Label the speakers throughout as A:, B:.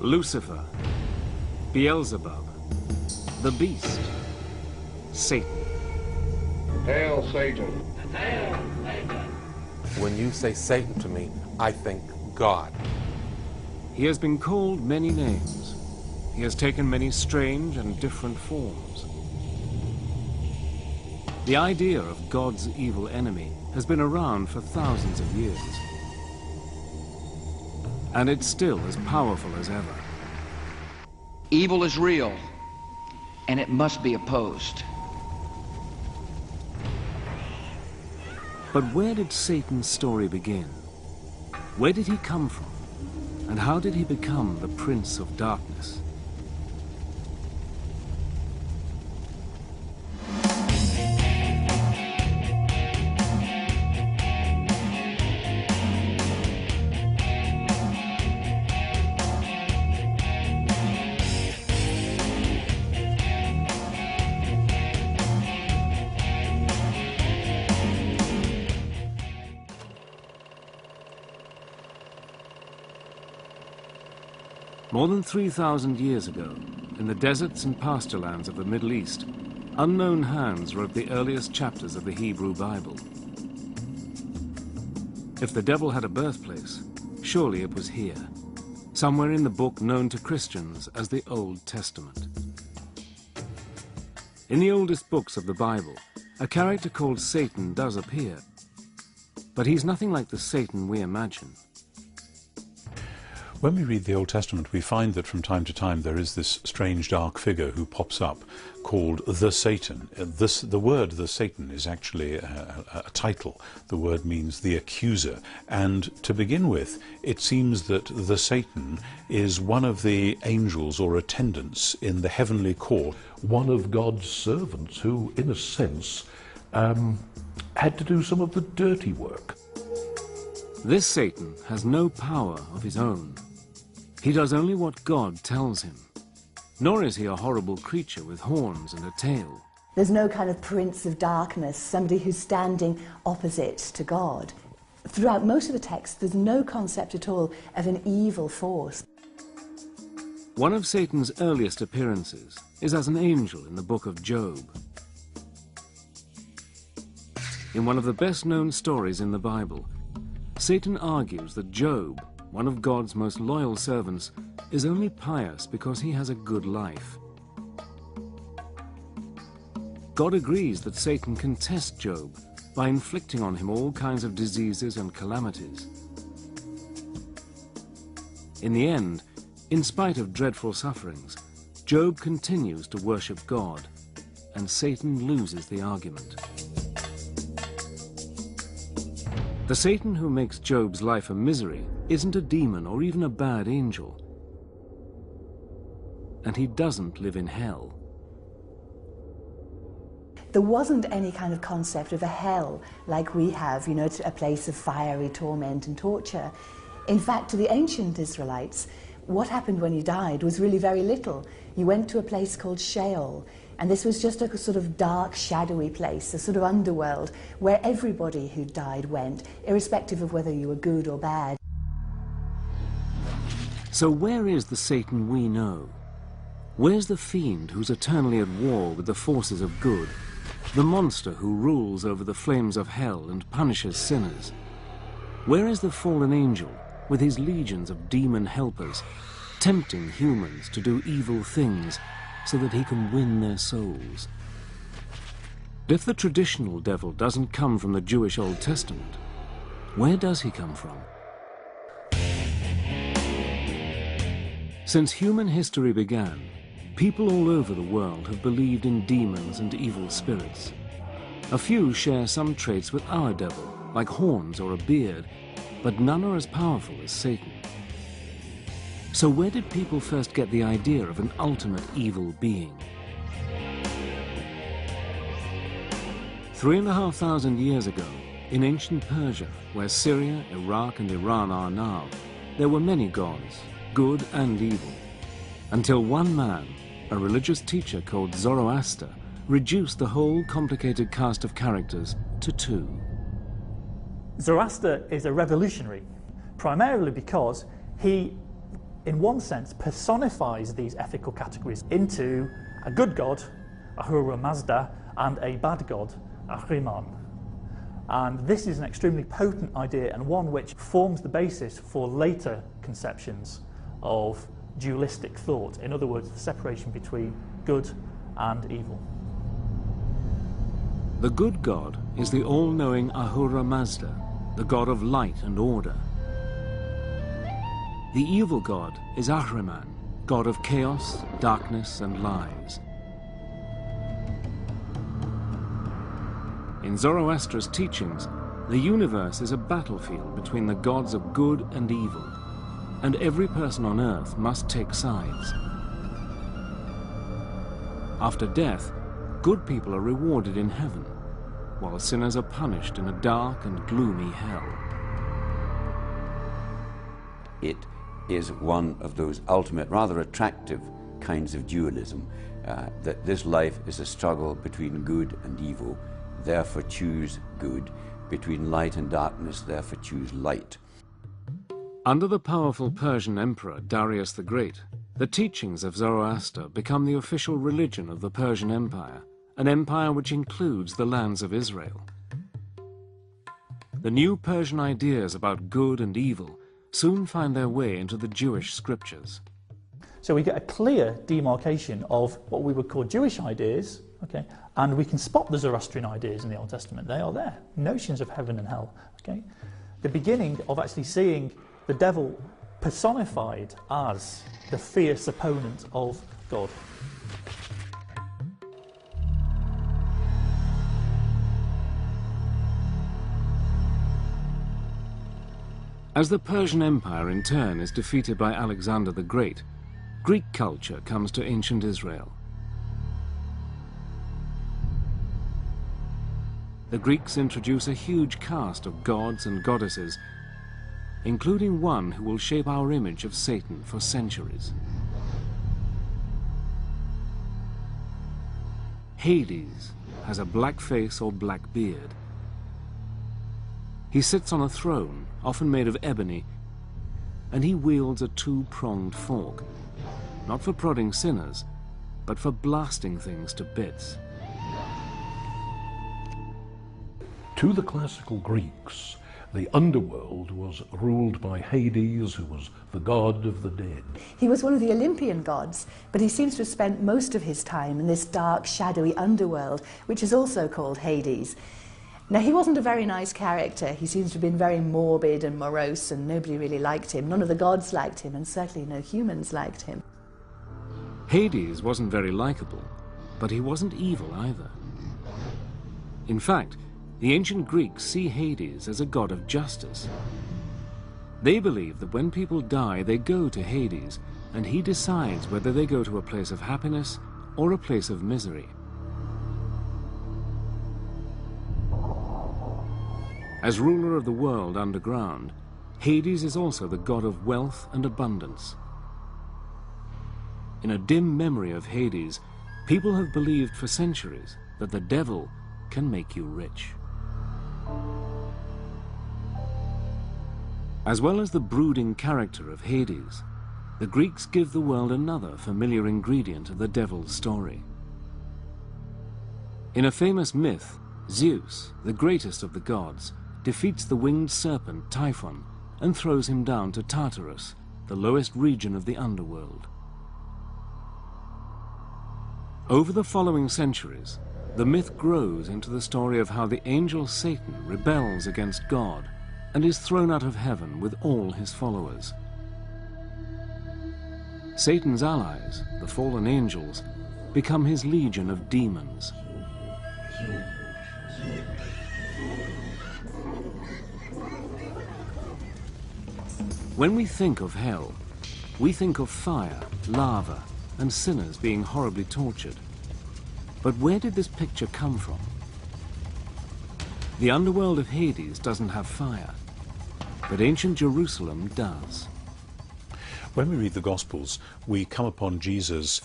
A: Lucifer, Beelzebub, the beast, Satan.
B: Hail, Satan.
C: Hail, Satan.
D: When you say Satan to me, I think God.
A: He has been called many names. He has taken many strange and different forms. The idea of God's evil enemy has been around for thousands of years. And it's still as powerful as ever.
C: Evil is real, and it must be opposed.
A: But where did Satan's story begin? Where did he come from? And how did he become the Prince of Darkness? More than 3,000 years ago, in the deserts and pasture lands of the Middle East, unknown hands wrote the earliest chapters of the Hebrew Bible. If the devil had a birthplace, surely it was here, somewhere in the book known to Christians as the Old Testament. In the oldest books of the Bible, a character called Satan does appear, but he's nothing like the Satan we imagine.
E: When we read the Old Testament, we find that from time to time there is this strange dark figure who pops up called the Satan. The word the Satan is actually a title. The word means the accuser. And to begin with, it seems that the Satan is one of the angels or attendants in the heavenly court.
F: One of God's servants who, in a sense, had to do some of the dirty work.
A: This Satan has no power of his own. He does only what God tells him. Nor is he a horrible creature with horns and a tail.
G: There's no kind of prince of darkness, somebody who's standing opposite to God. Throughout most of the text, there's no concept at all of an evil force.
A: One of Satan's earliest appearances is as an angel in the book of Job. In one of the best-known stories in the Bible, Satan argues that Job, one of God's most loyal servants, is only pious because he has a good life. God agrees that Satan can test Job by inflicting on him all kinds of diseases and calamities. In the end, in spite of dreadful sufferings, Job continues to worship God, and Satan loses the argument. The Satan who makes Job's life a misery isn't a demon or even a bad angel. And he doesn't live in hell.
G: There wasn't any kind of concept of a hell like we have, you know, a place of fiery torment and torture. In fact, to the ancient Israelites, what happened when you died was really very little. You went to a place called Sheol, and this was just a sort of dark, shadowy place, a sort of underworld, where everybody who died went, irrespective of whether you were good or bad.
A: So where is the Satan we know? Where's the fiend who's eternally at war with the forces of good? The monster who rules over the flames of hell and punishes sinners? Where is the fallen angel with his legions of demon helpers, tempting humans to do evil things so that he can win their souls? If the traditional devil doesn't come from the Jewish Old Testament, where does he come from? Since human history began, people all over the world have believed in demons and evil spirits. A few share some traits with our devil, like horns or a beard, but none are as powerful as Satan. So where did people first get the idea of an ultimate evil being? 3,500 years ago, in ancient Persia, where Syria, Iraq and Iran are now, there were many gods, good and evil, until one man, a religious teacher called Zoroaster, reduced the whole complicated cast of characters to two.
H: Zoroaster is a revolutionary, primarily because he in one sense, personifies these ethical categories into a good god, Ahura Mazda, and a bad god, Ahriman. And this is an extremely potent idea, and one which forms the basis for later conceptions of dualistic thought. In other words, the separation between good and evil.
A: The good god is the all-knowing Ahura Mazda, the god of light and order. The evil god is Ahriman, god of chaos, darkness, and lies. In Zoroaster's teachings, the universe is a battlefield between the gods of good and evil, and every person on earth must take sides. After death, good people are rewarded in heaven, while sinners are punished in a dark and gloomy hell.
I: It is one of those ultimate, rather attractive kinds of dualism, that this life is a struggle between good and evil, therefore choose good, between light and darkness, therefore choose light.
A: Under the powerful Persian emperor Darius the Great, the teachings of Zoroaster become the official religion of the Persian Empire, an empire which includes the lands of Israel. The new Persian ideas about good and evil soon find their way into the Jewish scriptures.
H: So we get a clear demarcation of what we would call Jewish ideas, okay, and we can spot the Zoroastrian ideas in the Old Testament. They are there, notions of heaven and hell. Okay, the beginning of actually seeing the devil personified as the fierce opponent of God.
A: As the Persian Empire in turn is defeated by Alexander the Great, Greek culture comes to ancient Israel. The Greeks introduce a huge cast of gods and goddesses, including one who will shape our image of Satan for centuries. Hades has a black face or black beard. He sits on a throne, often made of ebony, and he wields a two-pronged fork, not for prodding sinners, but for blasting things to bits.
F: To the classical Greeks, the underworld was ruled by Hades, who was the god of the dead.
G: He was one of the Olympian gods, but he seems to have spent most of his time in this dark, shadowy underworld, which is also called Hades. Now, he wasn't a very nice character. He seems to have been very morbid and morose, and nobody really liked him. None of the gods liked him, and certainly no humans liked him.
A: Hades wasn't very likable, but he wasn't evil either. In fact, the ancient Greeks see Hades as a god of justice. They believe that when people die, they go to Hades, and he decides whether they go to a place of happiness or a place of misery. As ruler of the world underground, Hades is also the god of wealth and abundance. In a dim memory of Hades, people have believed for centuries that the devil can make you rich. As well as the brooding character of Hades, the Greeks give the world another familiar ingredient of the devil's story. In a famous myth, Zeus, the greatest of the gods, defeats the winged serpent Typhon and throws him down to Tartarus, the lowest region of the underworld. Over the following centuries, the myth grows into the story of how the angel Satan rebels against God and is thrown out of heaven with all his followers. Satan's allies, the fallen angels, become his legion of demons. When we think of hell, we think of fire, lava, and sinners being horribly tortured. But where did this picture come from? The underworld of Hades doesn't have fire, but ancient Jerusalem does.
E: When we read the Gospels, we come upon Jesus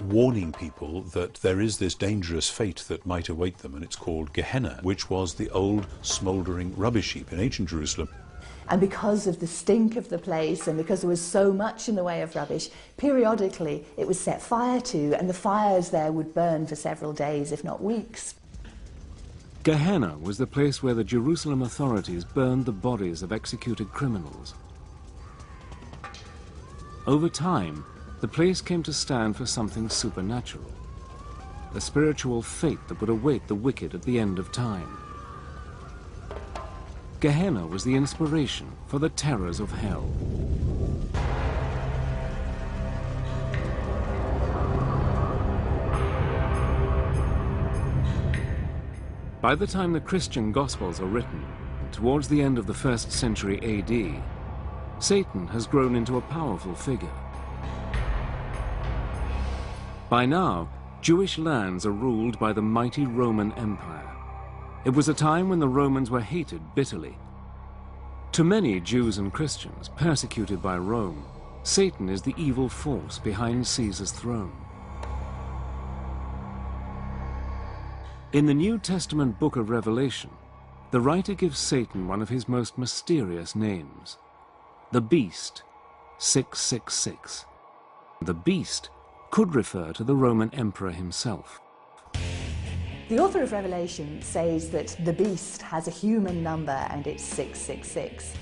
E: warning people that there is this dangerous fate that might await them, and it's called Gehenna, which was the old smouldering rubbish heap in ancient Jerusalem.
G: And because of the stink of the place and because there was so much in the way of rubbish, periodically it was set fire to, and the fires there would burn for several days, if not weeks.
A: Gehenna was the place where the Jerusalem authorities burned the bodies of executed criminals. Over time, the place came to stand for something supernatural, a spiritual fate that would await the wicked at the end of time. Gehenna was the inspiration for the terrors of hell. By the time the Christian Gospels are written, towards the end of the 1st century AD, Satan has grown into a powerful figure. By now, Jewish lands are ruled by the mighty Roman Empire. It was a time when the Romans were hated bitterly. To many Jews and Christians persecuted by Rome, Satan is the evil force behind Caesar's throne. In the New Testament book of Revelation, the writer gives Satan one of his most mysterious names, the Beast, 666. The Beast could refer to the Roman Emperor himself.
G: The author of Revelation says that the beast has a human number and it's 666.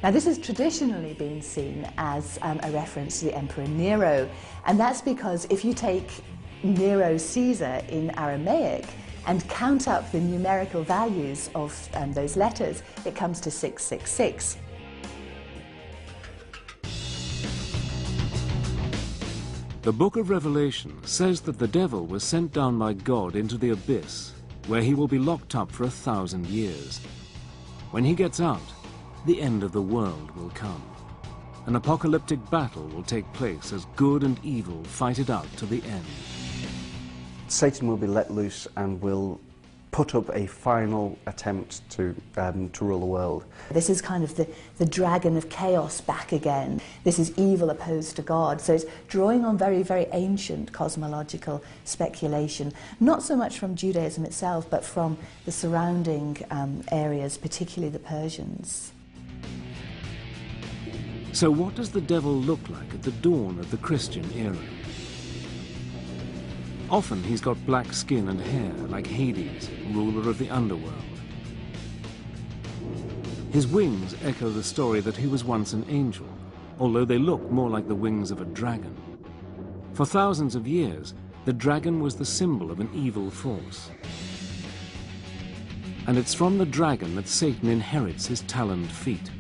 G: Now this has traditionally been seen as a reference to the Emperor Nero, and that's because if you take Nero Caesar in Aramaic and count up the numerical values of those letters, it comes to 666.
A: The book of Revelation says that the devil was sent down by God into the abyss, where he will be locked up for 1,000 years. When he gets out, the end of the world will come. An apocalyptic battle will take place as good and evil fight it out to the end.
J: Satan will be let loose and will put up a final attempt to rule the world.
G: This is kind of the dragon of chaos back again. This is evil opposed to God. So it's drawing on very, very ancient cosmological speculation, not so much from Judaism itself, but from the surrounding areas, particularly the Persians.
A: So what does the devil look like at the dawn of the Christian era? Often he's got black skin and hair, like Hades, ruler of the underworld. His wings echo the story that he was once an angel, although they look more like the wings of a dragon. For thousands of years, the dragon was the symbol of an evil force. And it's from the dragon that Satan inherits his taloned feet.